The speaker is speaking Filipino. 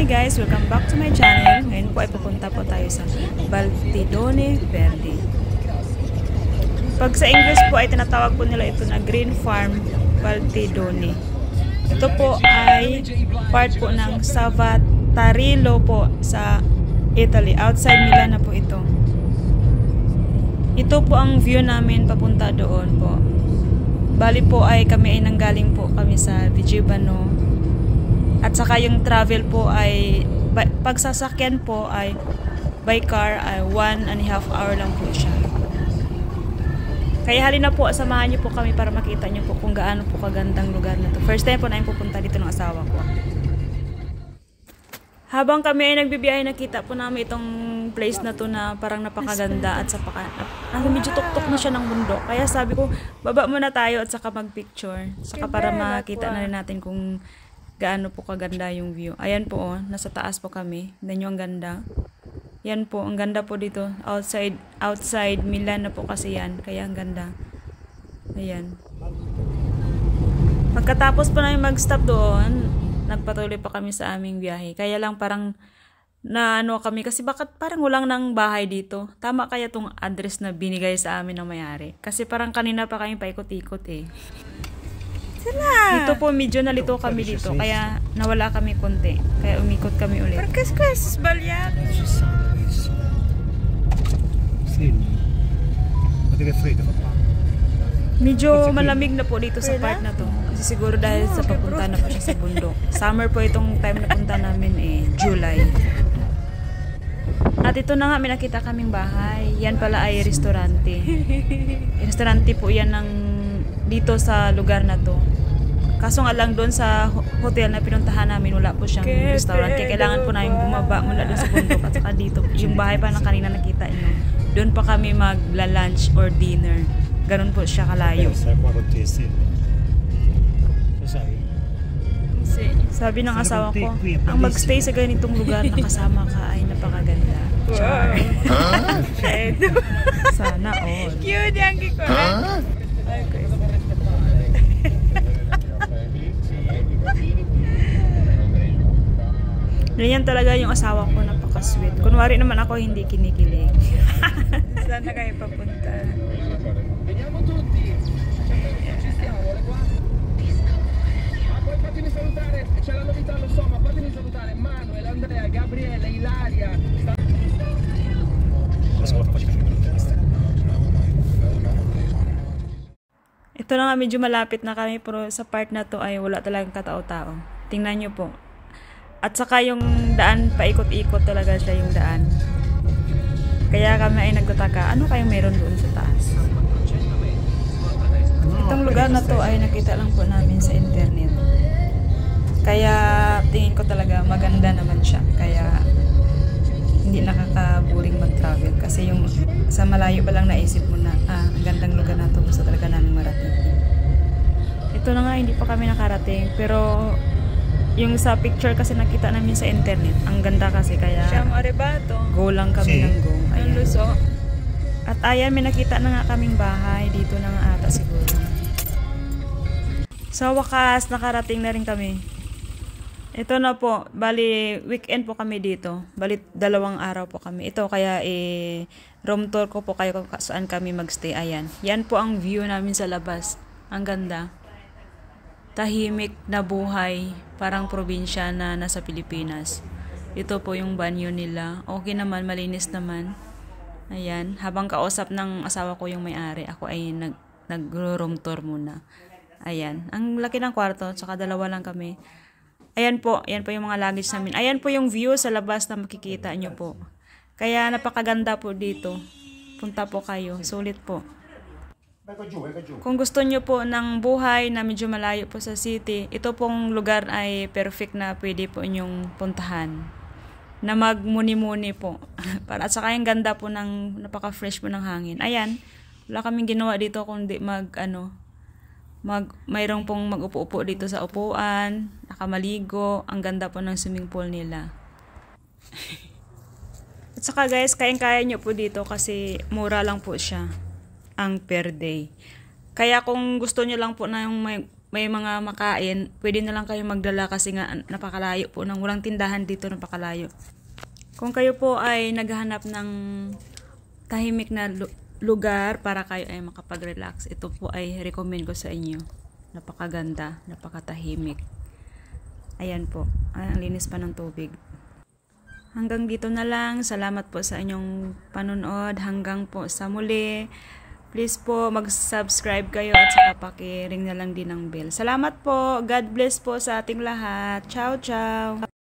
guys! Welcome back to my channel. Ngayon po ay pupunta po tayo sa Baltidone Verde. Pag sa English po ay tinatawag po nila ito na Green Farm Baltidone. Ito po ay part po ng Savatarilo po sa Italy. Outside Milan na po ito. Ito po ang view namin papunta doon po. Bali po ay kami ay nanggaling po kami sa Vigevano. At saka yung travel po ay pagsasakyan po ay by car ay 1.5 hour lang po siya. Kaya halina po, samahan niyo po kami para makita niyo po kung gaano po kagandang lugar na to. First time po na pupunta dito ng asawa ko. Habang kami ay nagbibiyahe, nakita po namin itong place na to na parang napakaganda at medyo tuktok na siya ng bundok. Kaya sabi ko, baba muna tayo at saka mag-picture. Saka para makita na rin natin kung gaano po kaganda yung view. Ayan po, oh, nasa taas po kami. Tignan nyo ang ganda. Yan po, ang ganda po dito. Outside Milan na po kasi yan. Kaya ang ganda. Ayan. Pagkatapos po namin mag-stop doon, nagpatuloy pa kami sa aming biyahe. Kaya lang parang naano kami kasi bakit parang walang ng bahay dito. Tama kaya tong address na binigay sa amin ng may-ari. Kasi parang kanina pa kami paikot-ikot eh. Dito po medyo nalito kami dito kaya nawala kami konti kaya umikot kami ulit. Perkas balyak. Medyo malamig na po dito sa part na to kasi siguro dahil sa papunta na po siya sa bundok. Summer po itong time na punta namin July. At ito na nga, may nakita kaming bahay. Yan pala ay restaurante. Restaurante po yan ng dito sa lugar na to. Kaso nga lang doon sa hotel na pinuntahan namin, wala po siyang restaurant. Kaya kailangan po namin bumaba mula doon sa bundok at saka dito. Yung bahay pa na kanina nakita nyo. Doon pa kami magla-lunch or dinner. Ganun po siya kalayo. Sabi ng asawa ko, ang magstay sa ganitong lugar na kasama ka ay napakaganda. Char. Sana all. Cute yan, Kiko. Ganyan talaga yung asawa ko, napaka-sweet. Kunwari naman ako hindi kinikilig. Saan na kayo papunta? Veniamo tutti. Ci stiamo, qua. Ma poi fatemi salutare, c'è la novità, lo so, ma fatemi salutare Manuel, Andrea, Gabriele, Ilaria. Ito na nga, medyo malapit na kami pero sa part na to ay wala talagang katao-tao. Tingnan nyo po. At saka yung daan, paikot-ikot talaga siya yung daan. Kaya kami ay nagtataka, ano kayong meron doon sa taas? Itong lugar na to ay nakita lang po namin sa internet. Kaya tingin ko talaga maganda naman siya. Kaya hindi nakakaburing mag-travel. Kasi yung sa malayo pa lang naisip mo na, ang gandang lugar na to, gusto talaga namin marating. Ito na nga, hindi pa kami nakarating. Pero yung sa picture kasi nakita namin sa internet, ang ganda kasi kaya go lang kami ng go. Ayan. At ayan, may nakita na nga kaming bahay. Dito na nga ata siguro. Sa wakas, nakarating na rin kami. Ito na po, bali weekend po kami dito. Bali 2 araw po kami. Ito kaya room tour ko po kayo kung saan kami magstay. Ayan. Yan po ang view namin sa labas. Ang ganda. Tahimik na buhay, parang probinsya na nasa Pilipinas. Ito po yung banyo nila. Okay naman, malinis naman. Ayan, habang kausap ng asawa ko yung may-ari, ako ay nag-room tour muna. Ayan, ang laki ng kwarto, tsaka 2 lang kami. Ayan po yung mga luggage namin. Ayan po yung view sa labas na makikita nyo po. Kaya napakaganda po dito. Punta po kayo, sulit po. Kung gusto nyo po ng buhay na medyo malayo po sa city, ito pong lugar ay perfect na pwede po inyong puntahan. Na magmuni-muni po. At saka yung ganda po ng napaka-fresh po ng hangin. Ayan, wala kaming ginawa dito kundi mayroong pong mag-upo-upo dito sa upuan, nakamaligo, ang ganda po ng swimming pool nila. At saka guys, kayang-kaya nyo po dito kasi mura lang po siya. Ang per day. Kaya kung gusto nyo lang po na yung may may mga makain, pwede na lang kayo magdala kasi nga napakalayo po nang walang tindahan dito, napakalayo. Kung kayo po ay naghahanap ng tahimik na lugar para kayo ay makapag-relax, ito po ay recommend ko sa inyo. Napakaganda, napakatahimik. Ayan po, ang linis pa ng tubig. Hanggang dito na lang. Salamat po sa inyong panonood. Hanggang po sa muli. Please po mag-subscribe kayo at saka paki-ring na lang din ng bell. Salamat po. God bless po sa ating lahat. Ciao, ciao.